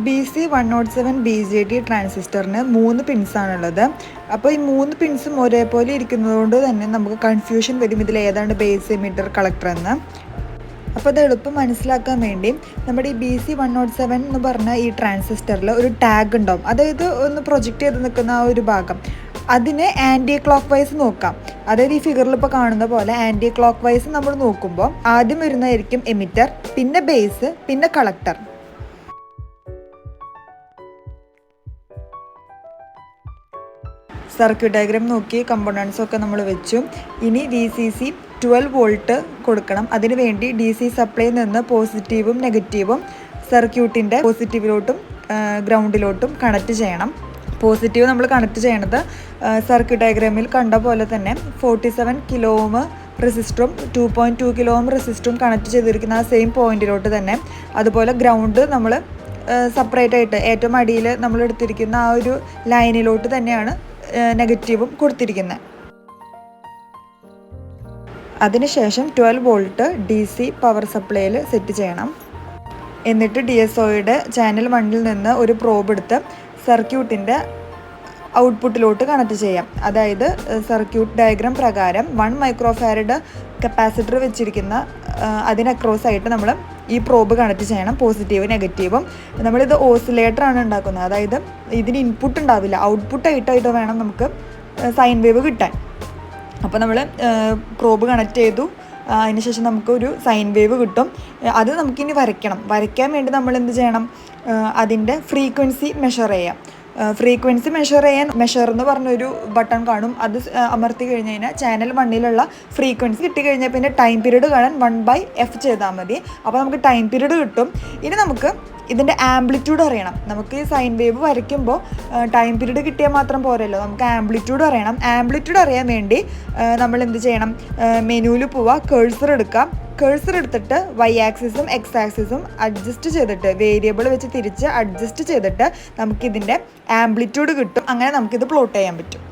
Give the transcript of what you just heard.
BC107 BJT ട്രാൻസിസ്റ്ററിന് 3 പിൻസാണുള്ളത്. അപ്പോൾ ഈ 3 പിൻസും ഒരേപോലെ ഇരിക്കുന്നതുകൊണ്ട് തന്നെ നമുക്ക് കൺഫ്യൂഷൻ വരും ഇതിൽ ഏതാണ് ബേസ് എമിറ്റർ കളക്ടർ എന്ന്. അപ്പോൾ അത് എളുപ്പം മനസ്സിലാക്കാൻ വേണ്ടി നമ്മുടെ ഈ BC107 എന്ന് പറഞ്ഞ ഈ ട്രാൻസിസ്റ്ററിൽ ഒരു ടാഗ് ഉണ്ടാവും. അതായത് ഒന്ന് പ്രൊജക്റ്റ് ചെയ്ത് നിൽക്കുന്ന ആ ഒരു ഭാഗം, അതിനെ ആൻറ്റി ക്ലോക്ക് വൈസ് നോക്കാം. അതായത് ഈ ഫിഗറിൽ ഇപ്പോൾ കാണുന്ന പോലെ ആൻറ്റി ക്ലോക്ക് വൈസ് നമ്മൾ നോക്കുമ്പോൾ ആദ്യം വരുന്നതായിരിക്കും എമിറ്റർ, പിന്നെ ബേസ്, പിന്നെ കളക്ടർ. സർക്യൂട്ട് ഡയഗ്രാം നോക്കി കമ്പോണൻസ് ഒക്കെ നമ്മൾ വെച്ചു. ഇനി VCC 12 വോൾട്ട് കൊടുക്കണം. അതിനുവേണ്ടി DC സപ്ലൈയിൽ നിന്ന് പോസിറ്റീവും നെഗറ്റീവും സർക്യൂട്ടിൻ്റെ പോസിറ്റീവിലോട്ടും ഗ്രൗണ്ടിലോട്ടും കണക്ട് ചെയ്യണം. പോസിറ്റീവ് നമ്മൾ കണക്ട് ചെയ്യണത് സർക്യൂട്ട് ഡയഗ്രാമിൽ കണ്ട പോലെ തന്നെ 47 കിലോ ഓം റെസിസ്റ്ററും 2.2 കിലോ ഓം റെസിസ്റ്ററും കണക്ട് ചെയ്തിരിക്കുന്ന ആ സെയിം പോയിന്റിലോട്ട് തന്നെ. അതുപോലെ ഗ്രൗണ്ട് നമ്മൾ സെപ്പറേറ്റ് ആയിട്ട് ഏറ്റവും അടിയിൽ നമ്മൾ എടുത്തിരിക്കുന്ന ആ ഒരു ലൈനിലോട്ട് തന്നെയാണ് നെഗറ്റീവും കൊടുത്തിരിക്കുന്നത്. അതിനുശേഷം 12 വോൾട്ട് DC പവർ സപ്ലൈയിൽ സെറ്റ് ചെയ്യണം. എന്നിട്ട് DSOയുടെ ചാനൽ 1ൽ നിന്ന് ഒരു പ്രോബ് എടുത്ത് സർക്യൂട്ടിൻ്റെ ഔട്ട്പുട്ടിലോട്ട് കണക്ട് ചെയ്യാം. അതായത് സർക്യൂട്ട് ഡയഗ്രാം പ്രകാരം 1 മൈക്രോഫാരഡ് കപ്പാസിറ്റർ വെച്ചിരിക്കുന്ന അതിന് അക്രോസ് ആയിട്ട് നമ്മൾ ഈ പ്രോബ് കണക്ട് ചെയ്യണം, പോസിറ്റീവ് നെഗറ്റീവും. നമ്മളിത് ഓസിലേറ്ററാണ് ഉണ്ടാക്കുന്നത്. അതായത് ഇതിന് ഇൻപുട്ട് ഉണ്ടാവില്ല, ഔട്ട്പുട്ടായിട്ടായിട്ട് വേണം നമുക്ക് സൈൻ വേവ് കിട്ടാൻ. അപ്പോൾ നമ്മൾ പ്രോബ് കണക്ട് ചെയ്തു, അതിനുശേഷം നമുക്കൊരു സൈൻ വേവ് കിട്ടും. അത് നമുക്കിനി വരയ്ക്കാൻ വേണ്ടി നമ്മൾ എന്ത് ചെയ്യണം, അതിൻ്റെ ഫ്രീക്വൻസി മെഷർ ചെയ്യാം. ഫ്രീക്വൻസി മെഷർ എന്ന് പറഞ്ഞൊരു ബട്ടൺ കാണും. അത് അമർത്തി കഴിഞ്ഞ് കഴിഞ്ഞാൽ ചാനൽ 1ലുള്ള ഫ്രീക്വൻസി കിട്ടിക്കഴിഞ്ഞാൽ പിന്നെ ടൈം പീരീഡ് കാണാൻ 1/f ചെയ്താൽ മതി. അപ്പോൾ നമുക്ക് ടൈം പീരീഡ് കിട്ടും. ഇനി നമുക്ക് ഇതിൻ്റെ ആംപ്ലിറ്റ്യൂഡ് അറിയണം. നമുക്ക് ഈ സൈൻ വേവ് വരയ്ക്കുമ്പോൾ ടൈം പീരീഡ് കിട്ടിയാൽ മാത്രം പോരല്ലോ, നമുക്ക് ആംപ്ലിറ്റ്യൂഡ് അറിയണം. ആംപ്ലിറ്റ്യൂഡ് അറിയാൻ വേണ്ടി നമ്മൾ എന്ത് ചെയ്യണം, മെനുവിൽ പോവുക, കേഴ്സർ എടുക്കാം. കേഴ്സർ എടുത്തിട്ട് Y ആക്സിസും X ആക്സിസും അഡ്ജസ്റ്റ് ചെയ്തിട്ട്, വേരിയബിൾ വെച്ച് തിരിച്ച് അഡ്ജസ്റ്റ് ചെയ്തിട്ട് നമുക്കിതിൻ്റെ ആംപ്ലിറ്റ്യൂഡ് കിട്ടും. അങ്ങനെ നമുക്കിത് പ്ലോട്ട് ചെയ്യാൻ പറ്റും.